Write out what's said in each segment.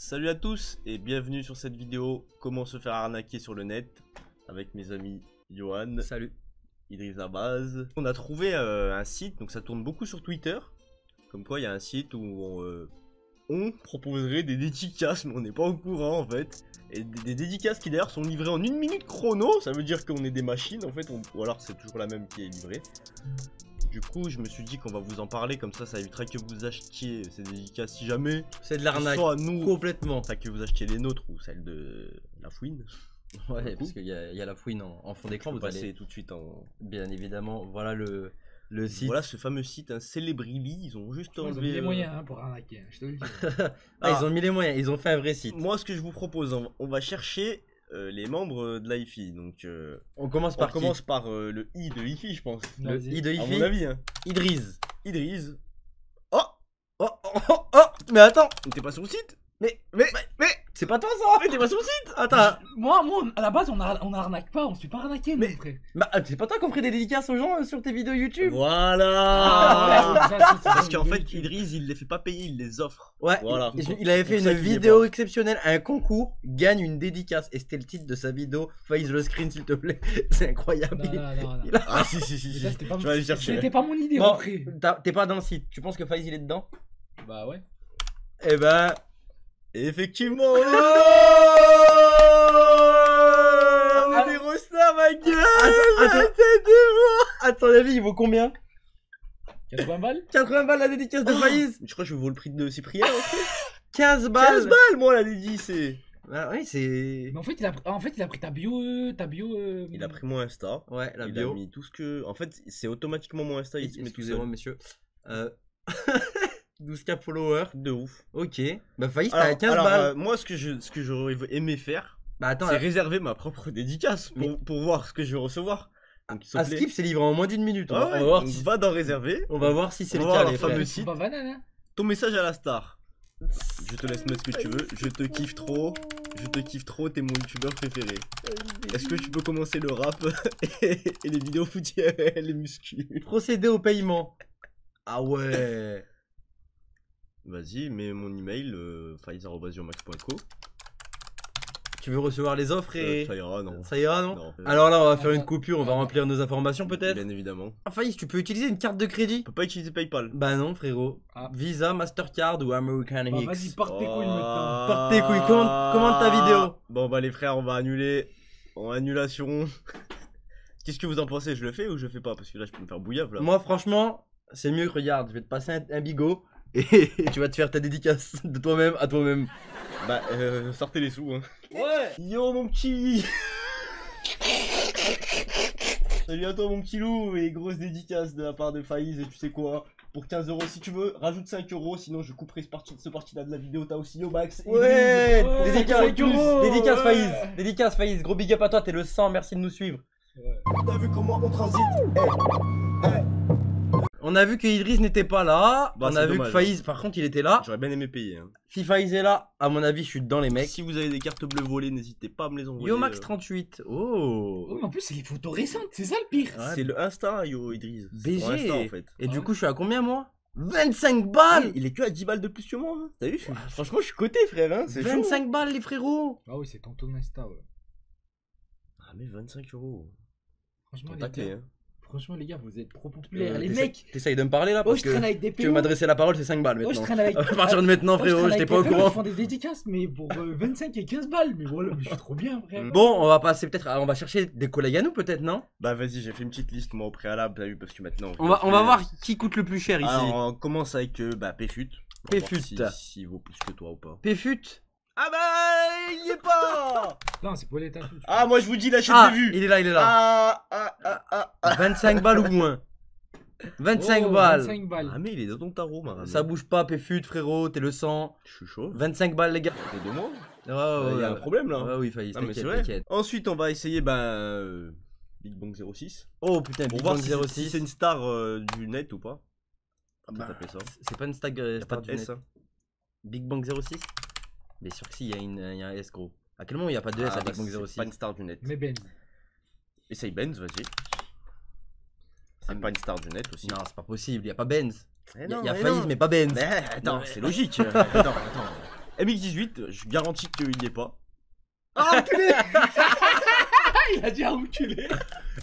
Salut à tous et bienvenue sur cette vidéo comment se faire arnaquer sur le net avec mes amis Johan, salut, Idriss Nabaz. On a trouvé un site, donc ça tourne beaucoup sur Twitter, comme quoi il y a un site où on proposerait des dédicaces mais on n'est pas au courant en fait. Et des dédicaces qui d'ailleurs sont livrées en 1 minute chrono, ça veut dire qu'on est des machines en fait, ou alors c'est toujours la même qui est livrée. Du coup, je me suis dit qu'on va vous en parler, comme ça évitera que vous achetiez ces dédicaces si jamais. c'est de l'arnaque, Soit nous, complètement. pas que vous achetiez les nôtres ou celles de la fouine. Ouais, parce qu'il y a la fouine en fond d'écran, vous Passer allez tout de suite en. bien évidemment, voilà le site. Voilà ce fameux site, un Celebrity, ils ont juste Ils ont enlevé. mis les moyens hein, pour arnaquer, je te le dis. Ils ont mis les moyens, ils ont fait un vrai site. Moi, ce que je vous propose, on va chercher les membres de l'IFI. Donc, On commence on par commence par le I de IFI, je pense. le Vas-y. I de À mon Ifi, avis, hein. Idriss. Idriss. Oh, mais attends, T'es pas sur le site? mais c'est pas toi ça. Mais t'es pas sur le site? Attends, Moi, à la base, on arnaque pas, on se fait pas arnaquer, mais frère. bah, c'est pas toi qu'on ferait des dédicaces aux gens sur tes vidéos YouTube. Voilà. Ça, Parce qu'en fait, Idriss, il les fait pas payer, il les offre. Ouais, Voilà. il avait fait Pour ça une qu'il est vidéo exceptionnelle, un concours, gagne une dédicace, et c'était le titre de sa vidéo. Faïs le screen s'il te plaît, c'est incroyable. Non. Il a- Ah, si. Ça, c'était pas, Je vais aller chercher. c'était pas mon idée, Bon, mon frère. t'es pas dans le site, tu penses que Faïs il est dedans? Bah ouais. Eh ben, Effectivement. Ah, Mais Rosta, ma gueule. à ton avis, il vaut combien? 80 balles 80 balles la dédicace de Faïs. Je crois que je vaut le prix de Cyprien. 15 15 balles. balles, moi, la dédicace, c'est. Ah oui, c'est... Mais en fait, il a pris ta bio. Il a pris mon Insta. Ouais, la Il bio. a mis tout ce que. En fait, c'est automatiquement mon Insta. Il se met tout Excusez-moi, seul. monsieur. 12K followers. De ouf. Ok. Bah, Faïs, t'as 15 Alors, balles. moi, ce que j'aurais aimé faire, Bah, attends, c'est réserver ma propre dédicace pour voir ce que je vais recevoir. Donc, s'il te à plaît. Skip, c'est livré en moins d'une minute. Ah on ouais, va voir donc si... va dans réserver. On va voir si c'est On le va cas, voir les la fameuse frères. site. Pas banane, hein. Ton message à la star. Je te laisse mettre ce que tu veux. Je te kiffe trop. T'es mon youtubeur préféré. Est-ce que tu peux commencer le rap et les vidéos foot les muscu? Procéder au paiement. Ah ouais. Vas-y, mets mon email, faiz@yomax.co. Tu veux recevoir les offres et... Ça ira, non. Ça ira, non? Non. Alors là, on va faire une coupure, on va remplir nos informations peut-être. Bien évidemment. Ah, Faïs, tu peux utiliser une carte de crédit? On peut pas utiliser PayPal. Bah non, frérot. Ah. Visa, Mastercard ou American Bah, X. vas-y, porte tes couilles maintenant. Porte tes couilles, commande ta vidéo. Bon bah les frères, on va annuler. En annulation. Qu'est-ce que vous en pensez? Je le fais ou je le fais pas? Parce que là je peux me faire bouillave là. Moi, franchement, c'est mieux que regarde, je vais te passer un bigot et tu vas te faire ta dédicace de toi-même à toi-même. Bah sortez les sous hein. Ouais. Yo mon petit. Salut à toi mon petit loup et grosse dédicace de la part de Faïs et tu sais quoi? Pour 15 € si tu veux, rajoute 5 € sinon je couperai ce parti-là de la vidéo. T'as aussi Yomax. Ouais. Ouais, Dédicace, 5 €. dédicace Ouais. Faïs. Dédicace Faïs. Gros big up à toi, t'es le sang, merci de nous suivre. T'as vu comment on transite? On a vu que Idriss n'était pas là. Bah, on c'est a vu dommage. que Faïs, par contre, il était là. J'aurais bien aimé payer hein. Si Faïs est là, à mon avis, je suis dans les mecs. Si vous avez des cartes bleues volées, n'hésitez pas à me les envoyer. Yomax38. Oh. Oh, mais en plus, c'est les photos récentes, c'est ça le pire. Ouais. C'est le Insta, Yo Idriss. C'est BG. ton Insta en fait. Et du Ouais. coup, je suis à combien moi? 25 balles. Il est que à 10 balles de plus que moi. Hein. T'as vu? Franchement, je suis coté, frère. Hein. C'est chaud. 25 balles, les frérots. Ah oui, c'est ton Insta, ouais. Ah, mais 25 €. Franchement, Ton les taclé, gars, hein. franchement, les gars, vous êtes trop populaires. Les T'essayes- mecs, T'essayes de me parler là oh, parce je que traîne avec des tu veux PO. m'adresser la parole, c'est 5 balles Oh, je maintenant. traîne avec. À partir de maintenant, Oh, je frérot, traîne j'étais avec pas au des PO, courant. Ils font des dédicaces, mais pour 25 et 15 balles. Mais voilà, mais je suis trop bien, frère. Bon, on va passer peut-être, on va chercher des collègues à nous peut-être, non? Bah, vas-y, j'ai fait une petite liste moi au préalable. T'as vu? Parce que maintenant. On va voir qui coûte le plus cher ici. Alors, on commence avec bah, Pfut. On va voir Pfut. S'il vaut plus que toi ou pas. Pfut. Ah bah, il y est pas. Non, c'est pour les tatous. Ah, moi je vous dis, lâchez Ah, des vues. il est là, il est là. 25 balles ou moins. 25 Oh, balles. 25 balles. Ah, mais il est dans ton tarot, Maran. Ça bouge pas, Pfut, frérot, t'es le sang. Je suis chaud. 25 balles, les gars. T'es de moi. Ouais, ouais, Il y a un problème là. Ouais, oui, Faïs, Ah, mais c'est t'inquiète, vrai. t'inquiète. Ensuite, on va essayer Big Bang 06. Oh putain, Pour Big voir Bang si 06. c'est une star du net ou pas. On va Bah, taper ça. c'est pas une star, Y a star pas de du S. net. Hein. Big Bang 06. Bien sûr que si, il y a un S gros. À quel moment il n'y a pas de S Ah, à Big bah, Bang c'est 06? pas une star du net. Mais Ben. Essaye Benz, vas-y. C'est pas une star du net aussi. Non, c'est pas possible, il n'y a pas Benz. Eh Il non, y a mais Faïs, non. mais pas Benz. Mais attends, Ouais. c'est logique. Attends. MX18, je garantis qu'il n'y est pas. Ah, enculé. Il a dit enculé.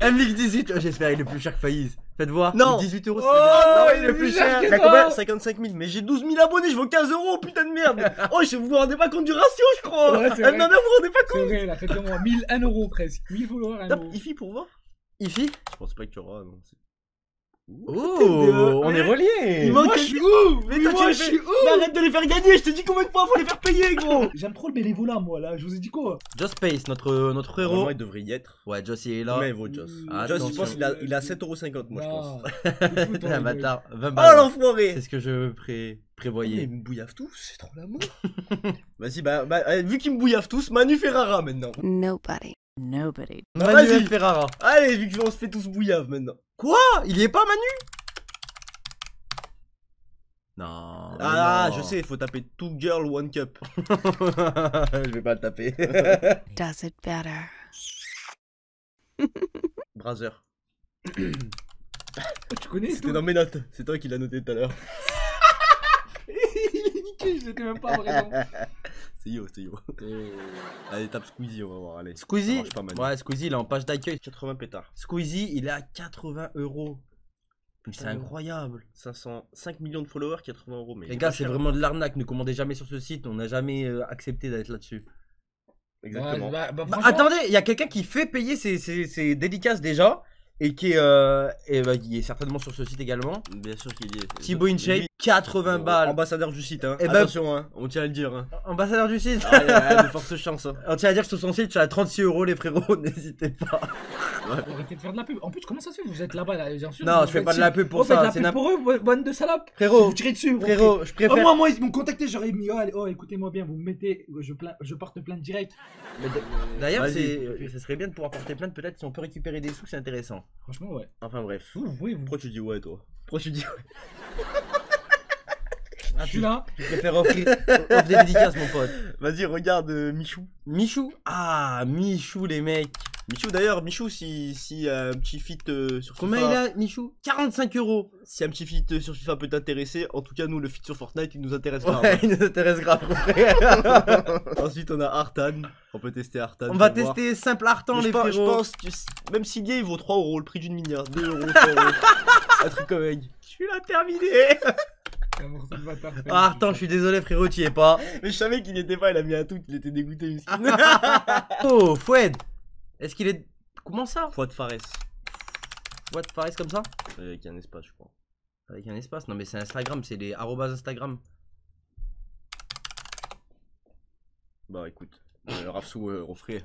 MX18, j'espère il est plus cher que FaZe. Faites voir. Non. 18 euros, c'est Oh, bien. il est plus cher que T'as toi. combien 55 000. Mais j'ai 12 000 abonnés, je vaux 15 euros, putain de merde. Oh, vous vous rendez pas compte du ratio, je crois. Ouais, c'est Ma vrai. mère, vous vous rendez pas C'est compte. vrai, la fête de moi. 1 euro presque. 1000 followers, 1 Tape euro. IFI pour voir. Ifi. Je pense pas qu'il y aura, non. Oh, on est reliés. Il manque Moi, je suis où? Mais Mais toi, moi, tu je les suis fais... où? Mais arrête de les faire gagner, je te dis combien de fois faut les faire payer, gros. J'aime trop le bénévolat, moi, là. Je vous ai dit quoi? Just Space, notre frérot. Normalement, il devrait y être. Ouais, Joss il est là. Combien il vaut, Joss Ah, Joss, je attention. pense qu'il a 7,50€, moi, je pense. pense. Un bâtard, 20 Oh, balles. l'enfoiré. C'est ce que je Mais prévoyais. ils me bouillavent tous, c'est trop l'amour. Vas-y, vu qu'ils me bouillavent tous, Manu Ferrara maintenant. Nobody. Manuel Vas-y. Ferrara. Allez, vu qu'on se fait tous bouillave maintenant. Quoi? Il y est pas, Manu? Non. Ah, mais je non. sais, il faut taper 2 girl 1 cup. Je vais pas le taper. Does it better. Brother. Tu connais C'était tout? dans mes notes, c'est toi qui l'as noté tout à l'heure. Il est niqué, je l'étais même pas vraiment. C'est yo, c'est yo. Allez, tape Squeezie, on va voir, allez. Ça Squeezie? marche pas, Manu. Ouais, Squeezie, il est en page d'accueil. 80 pétards. Squeezie, il est à 80 euros. C'est incroyable. 5 millions de followers, 80€. Mais il Les est gars, pas c'est cher. vraiment de l'arnaque. Ne commandez jamais sur ce site. On n'a jamais accepté d'être là-dessus. Exactement. Bah, Bah, franchement, attendez, il y a quelqu'un qui fait payer ses dédicaces déjà. Et qui est certainement sur ce site également. Bien sûr qu'il y est. Thibaut InShape, Lui, 80 balles. Ambassadeur du site, hein. Eh ben- Attention, hein. On tient à le dire, hein. Ambassadeur du site. Ah, il y a de fortes chances, hein. On tient à dire que sur son site, tu as 36 euros, les frérots. N'hésitez pas. arrêtez de faire de la pub. En plus, comment ça se fait? Vous êtes là-bas, là, bien sûr. Non, vous je fais faites pas de la pub pour vous faites ça, de la c'est pub pour eux, bande de salopes. Frérot, Vous tirez dessus. frérot, je préfère. Moi, ils m'ont contacté, j'aurais mis, oh, écoutez-moi bien, vous me mettez, je porte plainte direct. Mais d'ailleurs, Vas-y. ce serait bien de pouvoir porter plainte. Peut-être si on peut récupérer des sous, c'est intéressant. Franchement, ouais. Enfin bref. Oui, vous. Pourquoi tu dis ouais, toi? Pourquoi tu dis ouais? Je suis là. Je préfère offrir des dédicaces, mon pote. Vas-y, regarde Michou. Michou. Ah, Michou, les mecs. Michou, d'ailleurs, Michou, si un petit feat sur Combien FIFA, il a, Michou? 45 euros. si un petit feat sur FIFA peut t'intéresser, en tout cas, nous, le feat sur Fortnite, il nous intéresse grave. Ouais, il nous intéresse grave, frère. Ensuite, on a Artan. On peut tester Artan. On va pour voir. tester simple Artan, Mais les je frérots. pense que même s'il y est, il vaut 3€, le prix d'une minière. 2€, 3€. Un truc comme ça. Je suis là, terminé. C'est un morceau de bâtard. Ah, Artan, je suis désolé, frérot, tu y es pas. Mais je savais qu'il n'y était pas, il a mis un truc, il était dégoûté. Oh, Foued. Est-ce qu'il est. Comment ça? Fouad Fares. What, Fares comme ça? Avec un espace, je crois. Avec un espace? Non, mais c'est Instagram, c'est les arrobas Instagram. Bah écoute, Rafsou, refrais.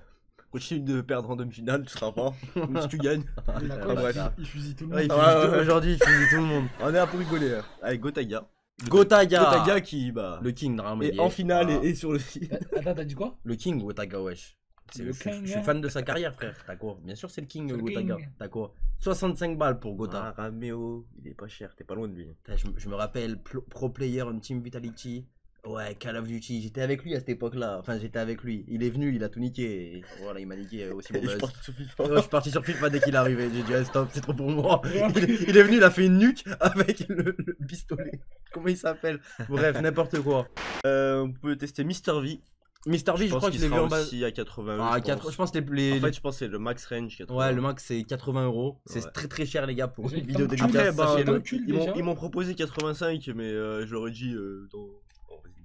Continue de perdre en demi-finale, tu seras pas. Même si tu gagnes. Il, Ah, bref. il fusille tout le Ouais, monde. Aujourd'hui, il fusille tout le monde. On est là pour rigoler. Hein. Avec Gotaga. Gotaga. Gotaga qui, bah, Le King, normalement. il est y en est. finale Ah. et sur le site. Attends, t'as dit quoi? Le King, Gotaga, wesh. Le Je King, suis hein. fan de sa carrière, frère. T'as quoi? Bien sûr, c'est le King, C'est le Gotaga. King. T'as quoi? 65 balles pour Gota. Ah, Rameo, il est pas cher, t'es pas loin de lui. Putain, je me rappelle, pro player on Team Vitality. Ouais, Call of Duty. J'étais avec lui à cette époque-là. Enfin, j'étais avec lui. Il est venu, il a tout niqué. Et voilà, il m'a niqué aussi mon Et je buzz. pense sur FIFA. Ouais, je suis parti sur FIFA dès qu'il est arrivé. J'ai dit, ah, stop, c'est trop pour moi. Il est venu, il a fait une nuque avec le pistolet. Comment il s'appelle? Bref, n'importe quoi. On peut tester Mr. V. Mr. V, je crois que je qu'il l'ai vu sera en bas. aussi à 80 Ah, je pense. je pense que En fait, je pense que c'est le max range 80. ouais, le max c'est 80 euros. C'est Ouais. très très cher, les gars, pour J'ai une vidéo tant que dédicace. Après, bah, sachez-le. tant que tu le ils déjà. m'ont proposé 85, mais je leur ai dit.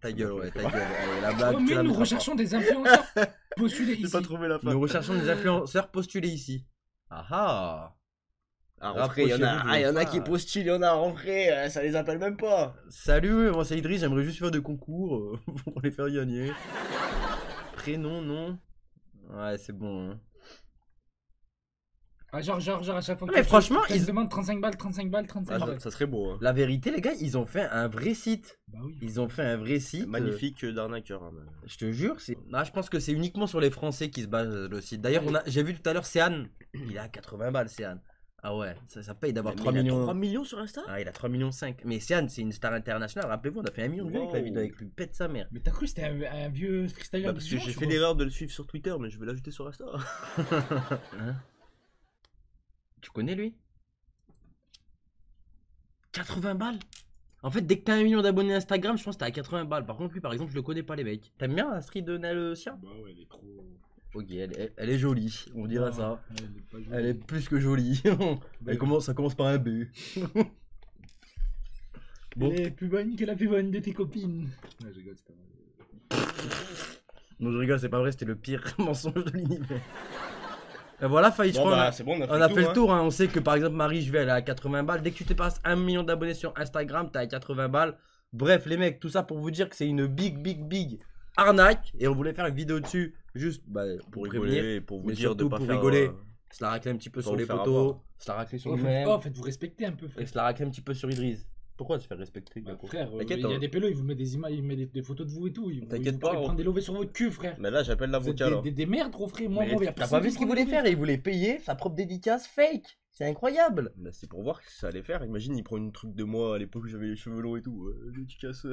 Ta gueule, ouais, ta gueule. Allez, la blague, Oh, tu mais la nous mettras recherchons des influenceurs. Postulez J'ai ici. pas trouvé la pas. fin. Nous recherchons des influenceurs postulés ici. Ah ah. Ah, en vrai, il y en a, Rapprochez-vous de il y en a ça. qui postulent, il y en a en vrai, ça les appelle même pas. Salut, moi c'est Idriss, j'aimerais juste faire des concours pour les faire gagner. Prénom, non. Ouais, c'est bon. Hein. Ah, genre, à chaque fois que Mais franchement, ils ils- demandent 35 balles, 35 balles, 35 Ah, balles. ça serait beau. Hein. La vérité, les gars, ils ont fait un vrai site. Bah oui. Ils ont fait un vrai site. Magnifique d'arnaqueur. Hein, Je te jure, c'est. Ah, je pense que c'est uniquement sur les Français qui se basent le site. D'ailleurs, j'ai vu tout à l'heure Céane. Il est à 80 balles, Céane. Ah ouais, ça paye d'avoir 3 il a millions. 3 millions sur Insta. Ah, il a 3 millions 5. Mais Céane, c'est une star internationale. Rappelez-vous, on a fait 1 million de vues avec la Wow. vidéo avec lui. Pète sa mère. Mais t'as cru que c'était un vieux freestyler Bah, parce que j'ai fait l'erreur de le suivre sur Twitter, mais je vais l'ajouter sur Insta. Hein? Tu connais lui? 80 balles? En fait, dès que t'as 1 million d'abonnés Instagram, je pense que t'es à 80 balles. Par contre, lui, par exemple, je le connais pas, les mecs. T'aimes bien la street de Nelsia? Bah ouais, elle est trop. Ok, elle est jolie, on dira Non, ça. Elle est pas jolie. Elle est plus que jolie. Ça commence par un B. Bon. Elle est plus bonne que la plus bonne de tes copines. Ouais, je rigole, c'est pas vrai. Non, je rigole, c'est pas vrai, c'était le pire mensonge de l'univers. Et voilà, Faïd, je Bon, crois, bah, c'est bon, on a fait le hein. tour. Hein. On sait que par exemple, Marie, je vais, elle est à 80 balles. Dès que tu te passes 1 million d'abonnés sur Instagram, t'es à 80 balles. Bref, les mecs, tout ça pour vous dire que c'est une big arnaque. Et on voulait faire une vidéo dessus, juste bah, pour rigoler prévenir. et pour vous mais dire de surtout pas pour faire. rigoler. Se la racler un petit peu pas sur vous les faire poteaux, avoir. se la racler sur Oh, lui-même. faites-vous respecter un peu, Et frère. se la racler un petit peu sur Idriss. Pourquoi se faire respecter, Bah, Gako? frère, T'inquiète, il y a hein. des pélos, ils vous mettent des images, ils mettent des photos de vous et tout. T'inquiète Ils pas, prennent oh. des lovés sur votre cul, frère. Mais là, j'appelle Vous êtes l'avocat là. des merdes, gros frère. Moi, Mais y a t'as personne pas vu qui ce qu'il prend voulait des faire? Il voulait payer sa propre dédicace fake. C'est incroyable. Bah, c'est pour voir ce que ça allait faire. Imagine, il prend une truc de moi à l'époque où j'avais les cheveux longs et tout. Dédicace.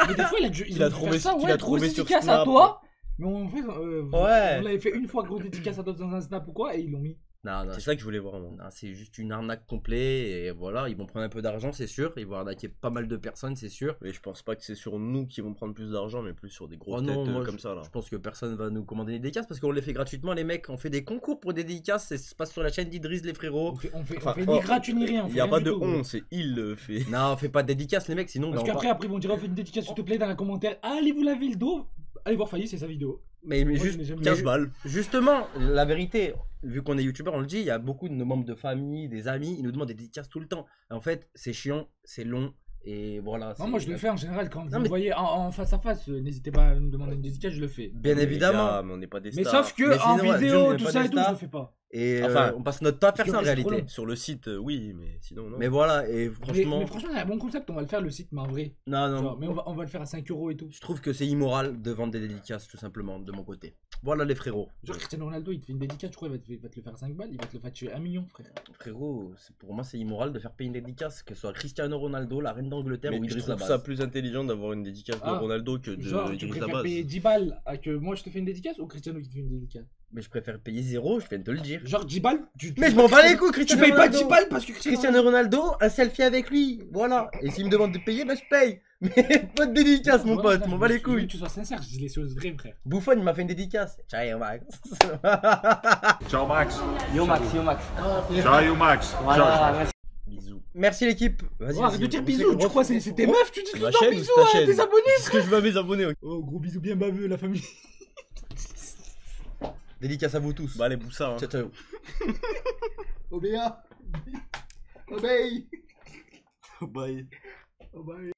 Mais des fois, il a a trouvé- ça, qu'il ouais, a grosse trouvé sur dédicace à Snap. toi. Mais en fait, Ouais. vous l'avez fait une fois, grosse dédicace à toi dans un snap ou quoi, et ils l'ont mis. Non, C'est ça que je voulais voir, moi. non, c'est juste une arnaque complète. Et voilà, ils vont prendre un peu d'argent, c'est sûr. Ils vont arnaquer pas mal de personnes, c'est sûr. Mais je pense pas que c'est sur nous qui vont prendre plus d'argent, mais plus sur des grosses Oh non, têtes moi, comme ça là. Je pense que personne va nous commander des dédicaces parce qu'on les fait gratuitement, les mecs. On fait des concours pour des dédicaces. Ça se passe sur la chaîne d'Idriss, les frérots. On fait Enfin, ni gratuit ni rien. on Il fait n'y a rien pas du de tout, gros. on, c'est il le fait. Non, on fait pas de dédicaces, les mecs, sinon. Parce ben, on qu'après, après, ils vont dire, fais une dédicace s'il te plaît dans les commentaires. Allez, vous lavez le dos. Allez voir Failli, c'est sa vidéo. Mais Moi, juste je l'ai jamais 15 vu. balles. Justement, la vérité, vu qu'on est youtubeur, on le dit, il y a beaucoup de nos membres de famille, des amis, ils nous demandent des dédicaces tout le temps. En fait, c'est chiant, c'est long, et voilà. Non, moi, je le fais en général quand vous Non, me mais- voyez en face à face. N'hésitez pas à me demander une dédicace, je le fais. Bien Mais les évidemment. gars, mais on n'est pas des Mais stars. sauf que Mais en sinon, Jun vidéo, n'est tout pas ça des et tout, je stars. le fais pas. Et Enfin, on passe notre temps à faire parce ça en que c'est trop réalité. long. Sur le site, oui, mais sinon, non. Mais voilà, et franchement. Mais franchement, il y a un bon concept, on va le faire le site, mais en vrai. Non, non. Genre, mais on va le faire à 5 € et tout. Je trouve que c'est immoral de vendre des dédicaces, tout simplement, de mon côté. Voilà les frérots. Genre, Cristiano Ronaldo, il te fait une dédicace, je crois, il va te le faire à 5 balles, il va te le faire tuer 1 million, frère. Frérot, pour moi, c'est immoral de faire payer une dédicace, que ce soit Cristiano Ronaldo, la reine d'Angleterre Mais ou je Idriss trouve Labaz. ça plus intelligent d'avoir une dédicace de Ah. Ronaldo que de Genre, tu Idriss préfères Labaz. payer 10 balles à que moi je te fais une dédicace ou Cristiano qui te fait une dédicace? Mais je préfère payer 0, je viens de te le dire. Genre 10 balles Mais je m'en bats les couilles, Tu Cristiano payes pas Ronaldo. 10 balles parce que Cristiano Ronaldo, un selfie avec lui, voilà. Et s'il me demande de payer, bah je paye. Mais pas de dédicace, mon pote, m'en bats les Je veux couilles. que tu sois sincère, je dis les choses vraies, frère. Bouffon, il m'a fait une dédicace. Ciao, Max. Ciao Max. Yo Max, yo Max. Ciao you Max. Voilà, merci. Bisous. Merci l'équipe. Vas-y, Oh, arrête vas-y. de dire bisous, tu crois c'est tes meufs, tu dis tout Ma le temps chaîne ou bisous ta à chaîne tes abonnés. C'est ce que je veux à mes abonnés. ok. Oh, gros bisous bien baveux, la famille. Dédicace à vous tous. Bah, allez, Boussa. Hein. Ciao, ciao. Obéa. Obéi. Bye. Obéi.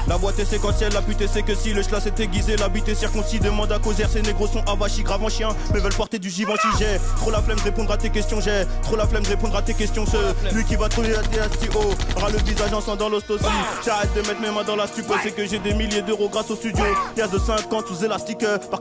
La boîte est séquentielle, la pute c'est que si le schlass est aiguisé, la bite est circoncis, demande à causer, ces négros sont avachis, grave en chien, mais veulent porter du Givenchy, j'ai trop la flemme de répondre à tes questions, j'ai trop la flemme de répondre à tes questions, lui qui va trouver la TSTO, aura le visage en sang dans l'ostosie, j'arrête de mettre mes mains dans la stupe, c'est que j'ai des milliers d'euros grâce au studio, gaz de 50 sous élastique, par